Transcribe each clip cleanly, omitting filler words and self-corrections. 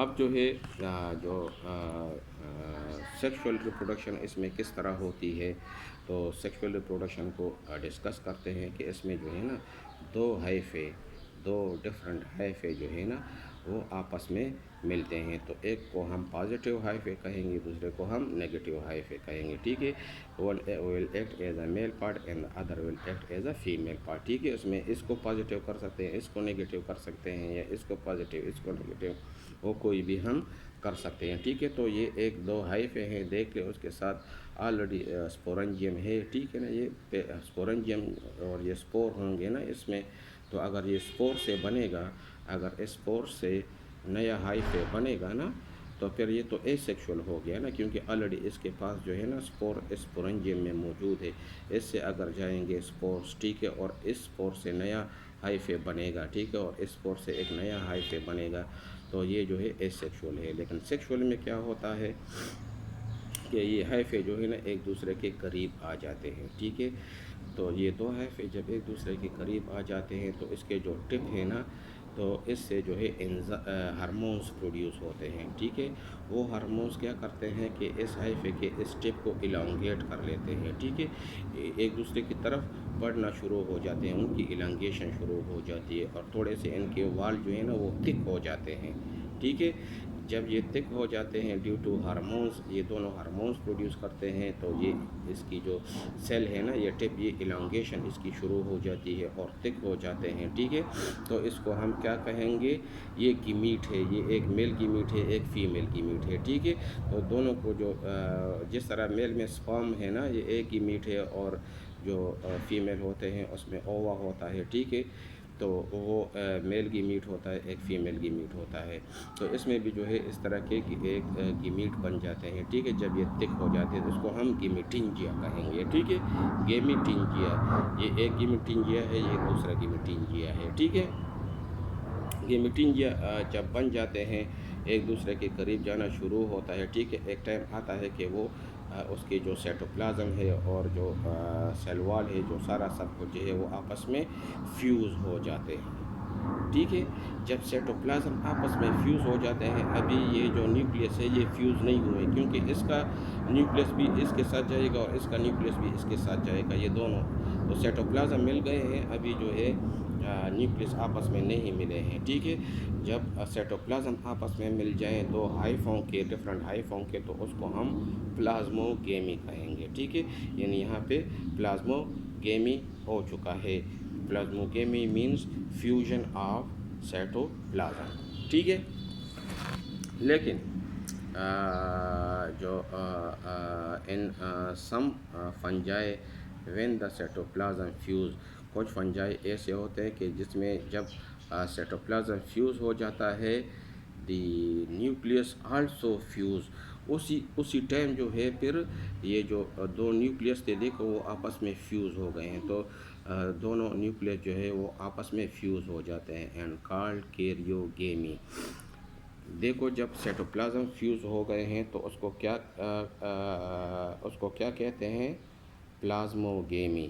اب جو ہے جو سیکشول ریپروڈکشن اس میں کس طرح ہوتی ہے، تو سیکشول ریپروڈکشن کو ڈسکس کرتے ہیں کہ اس میں جو ہے نا دو ڈفرنٹ ہائفے جو ہے نا وہ آپس میں ملتے ہیں، تو ایک کو ہم پازیٹیو ہائفے کہیں گے، دوسرے کو ہم نیگیٹیو ہائفے کہیں گے، ٹھیک ہے. One will act as a male part and other will act as a female part, ٹھیک ہے. اس میں اس کو پازیٹیو کر سکتے ہیں، اس کو نیگیٹیو کر سکتے ہیں، یا اس کو پازیٹیو اس کو نیگیٹیو، وہ کوئی بھی ہم کر سکتے ہیں، ٹھیک ہے. تو یہ ایک دو ہائفے ہیں، دیکھ لیں. اس کے ساتھ آلریڈی اسپورنجیم ہے، ٹھیک ہے نا. یہ اسپورنجیم اور یہ اسپور ہوں گے نا اس میں، تو اگر یہ اسپور سے بنے گا، اگر اسپور سے نیا ہائفے بنے گا نا، تو پھر یہ تو اے سیکشول ہو گیا نا، کیونکہ آلریڈی اس کے پاس جو ہے نا اسپور اسپورنجیم میں موجود ہے. اس سے اگر جائیں گے اسپورس، ٹھیک ہے، اور اس اسپور سے نیا ہائفے بنے گا، ٹھیک ہے، اور اس اسپور سے ایک نیا ہائفے بنے گا، تو یہ جو ہے اے سیکشول ہے. لیکن سیکشول میں کیا ہوتا ہے کہ یہ ہائفے جو ہے نا ایک دوسرے کے قریب آ جاتے ہیں، ٹھیک ہے. تو یہ دو ہائفے جب ایک دوسرے کے قریب آ جاتے ہیں تو اس کے جو ٹپ ہے نا، تو اس سے جو ہے ہارمونس پروڈیوس ہوتے ہیں، ٹھیک ہے. وہ ہارمونس کیا کرتے ہیں کہ اس ہائفے کے اس ٹپ کو الانگیٹ کر لیتے ہیں، ٹھیک ہے. ایک دوسرے کی طرف بڑھنا شروع ہو جاتے ہیں، ان کی الانگیشن شروع ہو جاتی ہے، اور تھوڑے سے ان کے وال جو ہے نا وہ تھک ہو جاتے ہیں، ٹھیک ہے. جب یہ تھک ہو جاتے ہیں ڈیو ٹو ہارمونس، یہ دونوں ہارمونس پروڈیوس کرتے ہیں، تو یہ اس کی جو سیل ہے نا، یہ ٹپ، یہ الانگیشن اس کی شروع ہو جاتی ہے اور تھک ہو جاتے ہیں، ٹھیک ہے. تو اس کو ہم کیا کہیں گے، یہ گیمیٹ ہے، یہ ایک میل گیمیٹ ہے، ایک فیمیل گیمیٹ ہے، ٹھیک ہے. تو دونوں کو جو جس طرح میل میں سپرم ہے نا، یہ ایک گیمیٹ ہے، اور جو فیمیل ہوتے ہیں اس میں اووا ہوتا ہے، ٹھیک ہے. تو وہ میل گیمیٹ ہوتا ہے، ایک فیمیل گیمیٹ ہوتا ہے. تو اس میں بھی جو ہے اس طرح کے ایک گیمیٹ بن جاتے ہیں، ٹھیک ہے. جب یہ تھک ہو جاتے ہیں تو اس کو ہم گیمیٹنجیا کہیں گے، ٹھیک ہے. گیمیٹنجیا، یہ ایک گیمیٹنجیا ہے، یہ دوسرا گیمیٹنجیا ہے، ٹھیک ہے. گیمیٹنجیا جب بن جاتے ہیں، ایک دوسرے کے قریب جانا شروع ہوتا ہے، ٹھیک ہے. ایک ٹائم آتا ہے کہ وہ اس کی جو سیٹوپلازم ہے اور جو سیل وال ہے، جو سارا سب کچھ جو ہے وہ آپس میں فیوز ہو جاتے ہیں، ٹھیک ہے. جب سیٹوپلازم آپس میں فیوز ہو جاتے ہیں، ابھی یہ جو نیوکلیس ہے یہ فیوز نہیں ہوئے، کیونکہ اس کا نیوکلیس بھی اس کے ساتھ جائے گا اور اس کا نیوکلیس بھی اس کے ساتھ جائے گا، یہ دونوں. تو سیٹوپلازم مل گئے ہیں، ابھی جو ہے نیوکلیس آپس میں نہیں ملے ہیں، ٹھیک ہے. جب سیٹوپلازم آپس میں مل جائیں دو ہائفوں کے، ڈفرنٹ ہائفوں کے، تو اس کو ہم پلازمو گیمی کہیں گے، ٹھیک ہے. یعنی یہاں پہ پلازمو گیمی ہو چکا ہے. پلازمو گیمی مینز فیوژن آف سیٹوپلازم، ٹھیک ہے. لیکن جو ان سم فنجائے وین دا سیٹوپلازم فیوز، کچھ فنجائے ایسے ہوتے ہیں کہ جس میں جب سیٹوپلازم فیوز ہو جاتا ہے، دی نیوکلیس آلسو فیوز، اسی ٹائم جو ہے پھر یہ جو دو نیوکلیس تھے دیکھو وہ آپس میں فیوز ہو گئے ہیں، تو دونوں نیوکلیس جو ہے وہ آپس میں فیوز ہو جاتے ہیں، اینڈ کالڈ کیریو گیمی. دیکھو جب سیٹوپلازم فیوز ہو گئے ہیں تو اس کو کیا کہتے ہیں، پلازمو گیمی،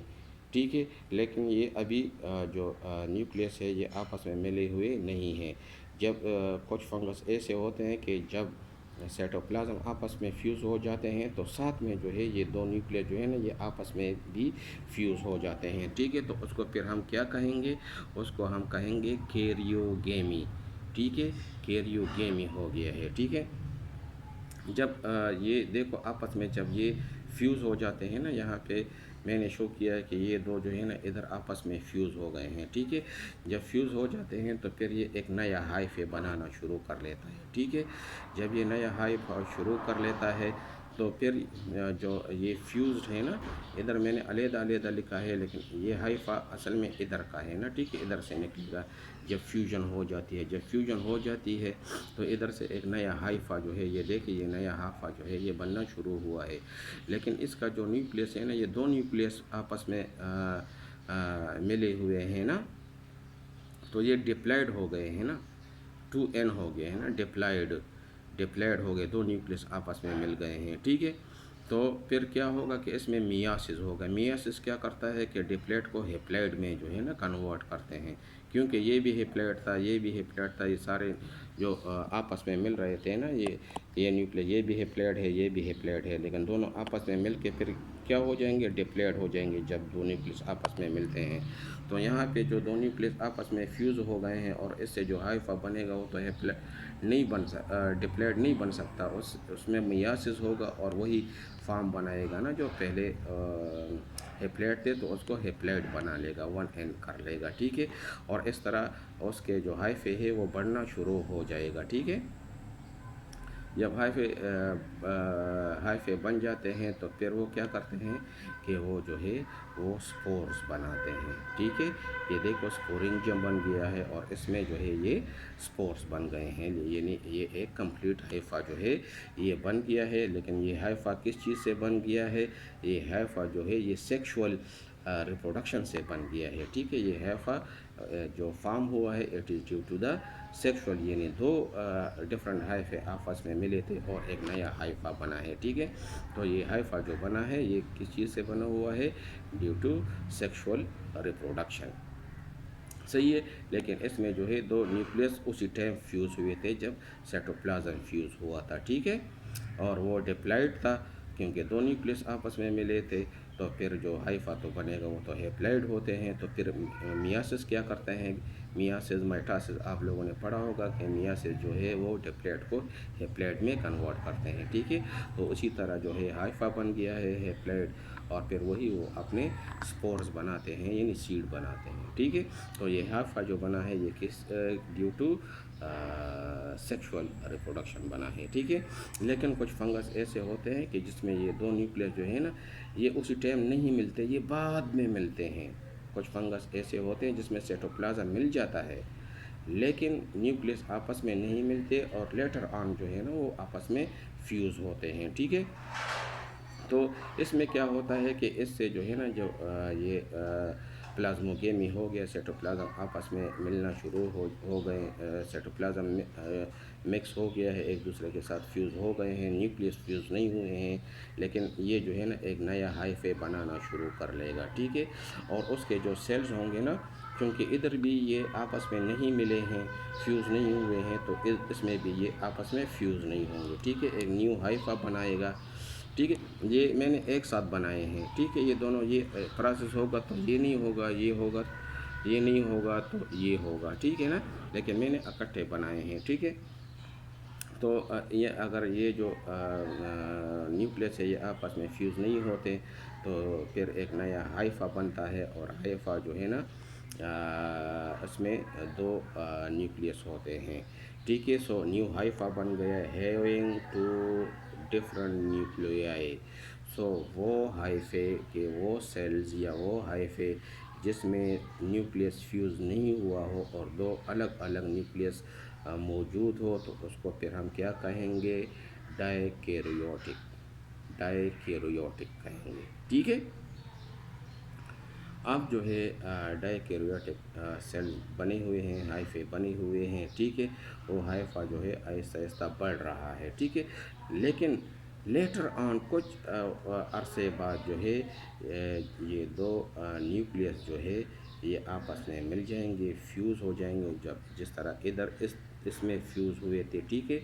ٹھیک ہے. لیکن یہ ابھی جو نیوکلیس ہے یہ آپس میں ملے ہوئے نہیں ہیں. جب کچھ فنگس ایسے ہوتے ہیں کہ جب سیٹوپلازم آپس میں فیوز ہو جاتے ہیں تو ساتھ میں جو ہے یہ دو نیوکلیس جو ہے نا یہ آپس میں بھی فیوز ہو جاتے ہیں، ٹھیک ہے. تو اس کو پھر ہم کیا کہیں گے، اس کو ہم کہیں گے کیریو گیمی، ٹھیک ہے. کیریو گیمی ہو گیا ہے، ٹھیک ہے. جب یہ دیکھو آپس میں جب یہ فیوز ہو جاتے ہیں نا، یہاں پہ میں نے شو کیا ہے کہ یہ دو جو ہے نا ادھر آپس میں فیوز ہو گئے ہیں، ٹھیک ہے. جب فیوز ہو جاتے ہیں تو پھر یہ ایک نیا ہائفے بنانا شروع کر لیتا ہے، ٹھیک ہے. جب یہ نیا ہائفے شروع کر لیتا ہے تو پھر جو یہ فیوزڈ ہے نا، ادھر میں نے علیحدہ علیحدہ لکھا ہے لیکن یہ ہائفہ اصل میں ادھر کا ہے نا، ٹھیک ہے، ادھر سے نکلے گا. جب فیوژن ہو جاتی ہے، جب فیوژن ہو جاتی ہے تو ادھر سے ایک نیا ہائفہ جو ہے، یہ دیکھیے یہ نیا ہائفہ جو ہے یہ بننا شروع ہوا ہے. لیکن اس کا جو نیوکلیس ہے نا، یہ دو نیوکلیس آپس میں ملے ہوئے ہیں نا، تو یہ ڈپلائڈ ہو گئے ہیں نا، 2n ہو گئے ہیں نا، ڈپلائڈ ہو گئے، دو نیوکلیس آپس میں مل گئے ہیں، ٹھیک ہے. تو پھر کیا ہوگا کہ اس میں میاسس ہوگا. میاسس کیا کرتا ہے کہ ڈپلیٹ کو ہیپلائڈ میں جو ہے نا کنورٹ کرتے ہیں، کیونکہ یہ بھی ہیپلائڈ تھا، یہ بھی ہیپلائڈ تھا، یہ سارے جو آپس میں مل رہے تھے نا، یہ نیوکلیس، یہ بھی ہیپلائڈ ہے، یہ بھی ہیپلائڈ ہے، لیکن دونوں آپس میں مل کے پھر کیا ہو جائیں گے؟ ڈپلیٹ ہو جائیں گے جب دو نیوکلیس آپس میں ملتے ہیں. تو یہاں پہ جو دو نیوکلیس آپس میں فیوز ہو گئے ہیں، اور اس سے جو ہائفا بنے گا وہ تو نہیں ڈپلیٹ نہیں بن سکتا، اس میں میاسس ہوگا، اور وہی فارم بنائے گا نا جو پہلے ہیپلائڈ تھے، تو اس کو ہیپلائڈ بنا لے گا، 1N کر لے گا. ٹھیک ہے، اور اس طرح اس کے جو ہائفے ہے وہ بڑھنا شروع ہو جائے گا. ٹھیک ہے، جب ہائفے بن جاتے ہیں تو پھر وہ کیا کرتے ہیں کہ وہ جو ہے وہ سپورز بناتے ہیں. ٹھیک ہے، یہ دیکھو سپورنجیم بن گیا ہے، اور اس میں جو ہے یہ سپورز بن گئے ہیں، یعنی یہ ایک کمپلیٹ ہائفا جو ہے یہ بن گیا ہے. لیکن یہ ہائفا کس چیز سے بن گیا ہے؟ یہ ہائفا جو ہے یہ سیکشول ریپروڈکشن سے بن گیا ہے. ٹھیک ہے، یہ ہائفا جو فارم ہوا ہے it is due to the sexual, یعنی دو ڈفرنٹ ہائفے آپس میں ملے تھے اور ایک نیا ہائفا بنا ہے. ٹھیک ہے، تو یہ ہائفا جو بنا ہے یہ کس چیز سے بنا ہوا ہے؟ Due to sexual reproduction. صحیح ہے، لیکن اس میں جو ہے دو نیوکلیس اسی ٹائم فیوز ہوئے تھے جب سیٹوپلازم فیوز ہوا تھا. ٹھیک ہے، اور وہ ڈپلائڈ تھا کیونکہ دو نیوکلیس آپس میں ملے تھے، تو پھر جو ہائفا تو بنے گا وہ تو ہیپلائڈ ہوتے ہیں. تو پھر میاسس کیا کرتے ہیں؟ میاسس مائٹاسس آپ لوگوں نے پڑھا ہوگا کہ میاسس جو ہے وہ ڈپلائڈ کو ہیپلائڈ میں کنورٹ کرتے ہیں. ٹھیک ہے، تو اسی طرح جو ہے ہائفا بن گیا ہے ہیپلائڈ، اور پھر وہی وہ اپنے سپورز بناتے ہیں، یعنی سیڈ بناتے ہیں. ٹھیک ہے، تو یہ ہائفا جو بنا ہے یہ کس ڈیو ٹو سیکشول ریپروڈکشن بنا ہے. ٹھیک ہے، لیکن کچھ فنگس ایسے ہوتے ہیں کہ جس میں یہ دو نیوکلیس جو ہے نا یہ اسی ٹائم نہیں ملتے، یہ بعد میں ملتے ہیں. کچھ فنگس ایسے ہوتے ہیں جس میں سیٹوپلازم مل جاتا ہے لیکن نیوکلیس آپس میں نہیں ملتے، اور لیٹر آن جو ہے نا وہ آپس میں فیوز ہوتے ہیں. ٹھیک ہے، تو اس میں کیا ہوتا ہے کہ اس سے جو ہے نا جو یہ پلازموگیمی ہو گیا، سیٹوپلازم آپس میں ملنا شروع ہو گئے، سیٹوپلازم مکس ہو گیا ہے، ایک دوسرے کے ساتھ فیوز ہو گئے ہیں، نیوکلیس فیوز نہیں ہوئے ہیں، لیکن یہ جو ہے نا ایک نیا ہائفے بنانا شروع کر لے گا. ٹھیک ہے، اور اس کے جو سیلز ہوں گے نا، کیونکہ ادھر بھی یہ آپس میں نہیں ملے ہیں، فیوز نہیں ہوئے ہیں، تو اس میں بھی یہ آپس میں فیوز نہیں ہوں گے. ٹھیک ہے، ایک نیو ہائفا بنائے گا. ٹھیک ہے، یہ میں نے ایک ساتھ بنائے ہیں. ٹھیک ہے، یہ دونوں یہ پروسیس ہوگا تو یہ نہیں ہوگا، یہ ہوگا، یہ نہیں ہوگا تو یہ ہوگا. ٹھیک ہے نا، لیکن میں نے اکٹھے بنائے ہیں. ٹھیک ہے، تو یہ اگر یہ جو نیوکلیس ہے یہ آپس میں فیوز نہیں ہوتے تو پھر ایک نیا ہائفا بنتا ہے، اور ہائفا جو ہے نا اس میں دو نیوکلیس ہوتے ہیں. ٹھیک ہے، سو نیو ہائفا بن گیا ہیونگ ٹو ڈفرنٹ نیوکلیائی. سو وہ ہائفے کے وہ سیلز یا وہ ہائفے جس میں نیوکلیس فیوز نہیں ہوا ہو اور دو الگ الگ نیوکلیس موجود ہو، تو اس کو پھر ہم کیا کہیں گے؟ ڈائی کیریوٹک کہیں گے. ٹھیک ہے، اب جو ہے ڈائی کیریوٹک سیل بنے ہوئے ہیں، ہائفے بنے ہوئے ہیں. ٹھیک ہے، وہ ہائفا جو ہے آہستہ آہستہ بڑھ رہا ہے. ٹھیک ہے، لیکن لیٹر آن کچھ عرصے بعد جو ہے یہ دو نیوکلیس جو ہے یہ آپس میں مل جائیں گے، فیوز ہو جائیں گے، جس طرح ادھر اس میں فیوز ہوئے تھے. ٹھیک ہے،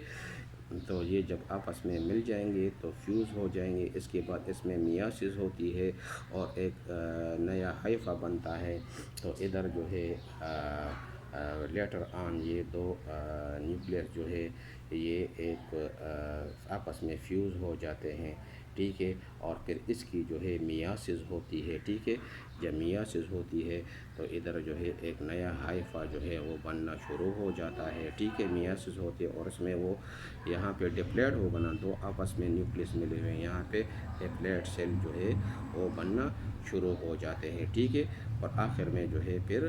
تو یہ جب آپس میں مل جائیں گے تو فیوز ہو جائیں گے. اس کے بعد اس میں میاسس ہوتی ہے اور ایک نیا ہائفا بنتا ہے. تو ادھر جو ہے لیٹر آن یہ دو نیوکلیس جو ہے یہ ایک آپس میں فیوز ہو جاتے ہیں. ٹھیک ہے، اور پھر اس کی جو ہے میاسس ہوتی ہے. ٹھیک ہے، جب میاسس ہوتی ہے تو ادھر جو ہے ایک نیا ہائفا جو ہے وہ بننا شروع ہو جاتا ہے. ٹھیک ہے، میاسس ہوتی ہے اور اس میں وہ یہاں پہ ڈپلائڈ ہو بنا، دو آپس میں نیوکلیس ملے ہوئے ہیں، یہاں پہ ڈپلائڈ سیل جو ہے وہ بننا شروع ہو جاتے ہیں. ٹھیک ہے، اور آخر میں جو ہے پھر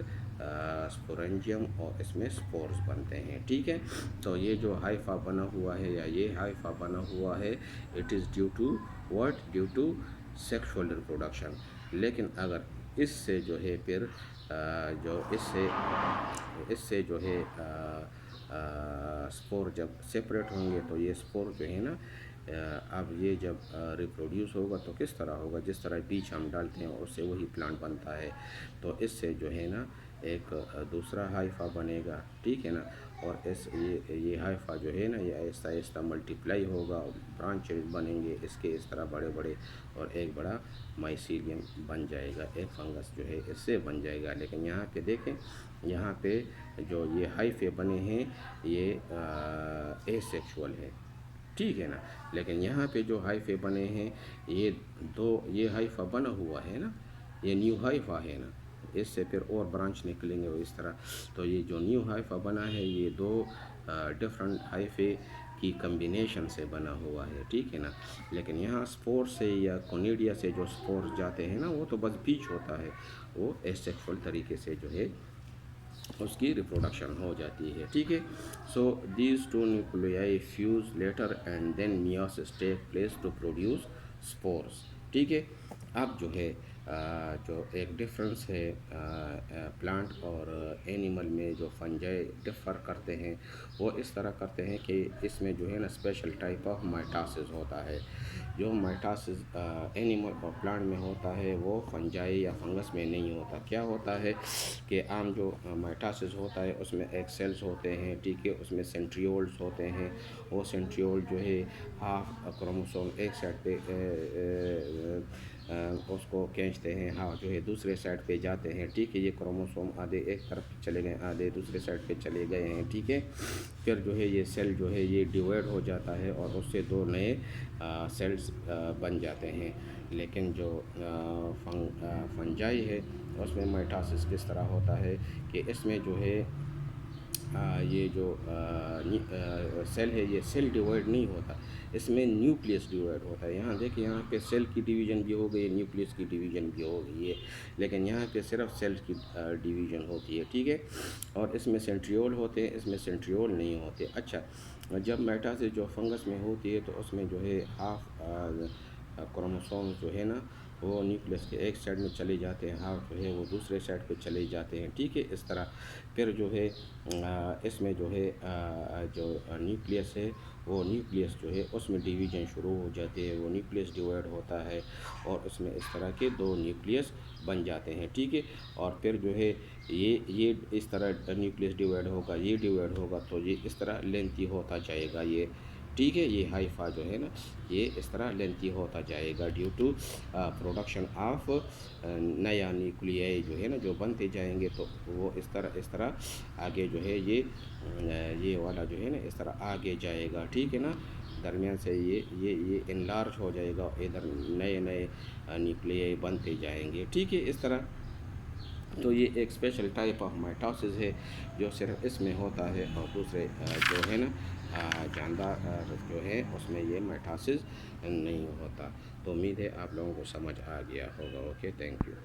سپورنجیم اور اس میں سپورز بنتے ہیں. ٹھیک ہے، تو یہ جو ہائفا بنا ہوا ہے یا یہ ہائفا بنا ہوا ہے it is due to what? Due to sexual reproduction. لیکن اگر اس سے جو ہے پھر جو اس سے جو ہے سپور جب سپریٹ ہوں گے تو یہ سپور جو ہے نا اب یہ جب ریپروڈیوس ہوگا تو کس طرح ہوگا؟ جس طرح بیج ہم ڈالتے ہیں اس سے وہی پلانٹ بنتا ہے، تو اس سے جو ہے نا ایک دوسرا ہائفا بنے گا، ٹھیک ہے نا، اور یہ ہائفا جو ہے نا یہ آہستہ آہستہ ملٹیپلائی ہوگا، برانچز بنیں گے اس کے اس طرح بڑے بڑے، اور ایک بڑا مائسیلیم بن جائے گا، ایک فنگس جو ہے اس سے بن جائے گا۔ لیکن یہاں پہ دیکھیں، یہاں پہ جو یہ ہائفے بنے ہیں یہ اے سیکشول ہے، ٹھیک ہے نا، لیکن یہاں پہ جو ہائفے بنے ہیں یہ ہائفا بنا ہوا ہے نا، یہ نیو ہائفا ہے نا، اس سے پھر اور برانچ نکلیں گے اس طرح، تو یہ جو نیو ہائفا بنا ہے یہ دو ڈفرنٹ ہائفے کی کمبینیشن سے بنا ہوا ہے، ٹھیک ہے نا، لیکن یہاں سپور سے یا کونیڈیا سے جو سپور جاتے ہیں نا وہ تو بس بیچ ہوتا ہے، وہ ایسیکشول طریقے سے جو ہے اس کی ریپروڈکشن ہو جاتی ہے، ٹھیک ہے۔ So these two nuclei fuse later and then meiosis take place to produce spores, ٹھیک ہے۔ اب جو ہے جو ایک ڈفرنس ہے پلانٹ اور اینیمل میں، جو فنجائی ڈفر کرتے ہیں وہ اس طرح کرتے ہیں کہ اس میں جو ہے نا اسپیشل ٹائپ آف مائٹاسس ہوتا ہے، جو مائٹاسس اینیمل اور پلانٹ میں ہوتا ہے وہ فنجائی یا فنگس میں نہیں ہوتا۔ کیا ہوتا ہے کہ عام جو مائٹاسس ہوتا ہے اس میں ایک سیلز ہوتے ہیں، ٹھیک ہے، اس میں سینٹریولز ہوتے ہیں، وہ سینٹریول جو ہے ہاف کروموسوم ایک سائڈ پہ اس کو کھینچتے ہیں، ہاں جو ہے دوسرے سائڈ پہ جاتے ہیں، ٹھیک ہے، یہ کروموسوم آدھے ایک طرف چلے گئے آدھے دوسرے سائڈ پہ چلے گئے ہیں، ٹھیک ہے، پھر جو ہے یہ سیل جو ہے یہ ڈیوائڈ ہو جاتا ہے اور اس سے دو نئے سیلز بن جاتے ہیں۔ لیکن جو فنجائی ہے اس میں مائٹاسس کس طرح ہوتا ہے کہ اس میں جو ہے یہ جو سیل ہے یہ سیل ڈیوائڈ نہیں ہوتا، اس میں نیوکلیس ڈیوائڈ ہوتا ہے۔ یہاں دیکھیں، یہاں پہ سیل کی ڈویژن بھی ہو گئی، نیوکلیس کی ڈویژن بھی ہو گئی ہے، لیکن یہاں پہ صرف سیل کی ڈویژن ہوتی ہے، ٹھیک ہے، اور اس میں سینٹریول ہوتے ہیں، اس میں سینٹریول نہیں ہوتے۔ اچھا، جب میٹاسس جو فنگس میں ہوتی ہے تو اس میں جو ہے ہاف کروموسوم جو ہے نا وہ نیوکلیس کے ایک سائڈ میں چلے جاتے ہیں، ہاف جو ہے وہ دوسرے سائڈ پہ چلے جاتے ہیں، ٹھیک ہے، اس طرح پھر جو ہے اس میں جو ہے جو نیوکلیس ہے وہ نیوکلیس جو ہے اس میں ڈویژن شروع ہو جاتے ہیں، وہ نیوکلیس ڈیوائڈ ہوتا ہے اور اس میں اس طرح کے دو نیوکلیس بن جاتے ہیں، ٹھیک ہے، اور پھر جو ہے یہ اس طرح نیوکلیس ڈیوائڈ ہوگا، یہ ڈیوائڈ ہوگا، تو یہ اس طرح لینتھی ہوتا جائے گا یہ، ٹھیک ہے، یہ ہائفا جو ہے نا یہ اس طرح لینتھی ہوتا جائے گا ڈیو ٹو پروڈکشن آف نیا نیوکلیائی جو ہے نا جو بنتے جائیں گے، تو وہ اس طرح آگے جو ہے یہ والا جو ہے نا اس طرح آگے جائے گا، ٹھیک ہے نا، درمیان سے یہ انلارج ہو جائے گا، ادھر نئے نیوکلیائی بنتے جائیں گے، ٹھیک ہے، اس طرح۔ تو یہ ایک اسپیشل ٹائپ آف مائٹاسس ہے جو صرف اس میں ہوتا ہے، اور دوسرے جو ہے نا جاندار جو ہے اس میں یہ مائٹاسس نہیں ہوتا۔ تو امید ہے آپ لوگوں کو سمجھ آ گیا ہوگا۔ Okay, thank you.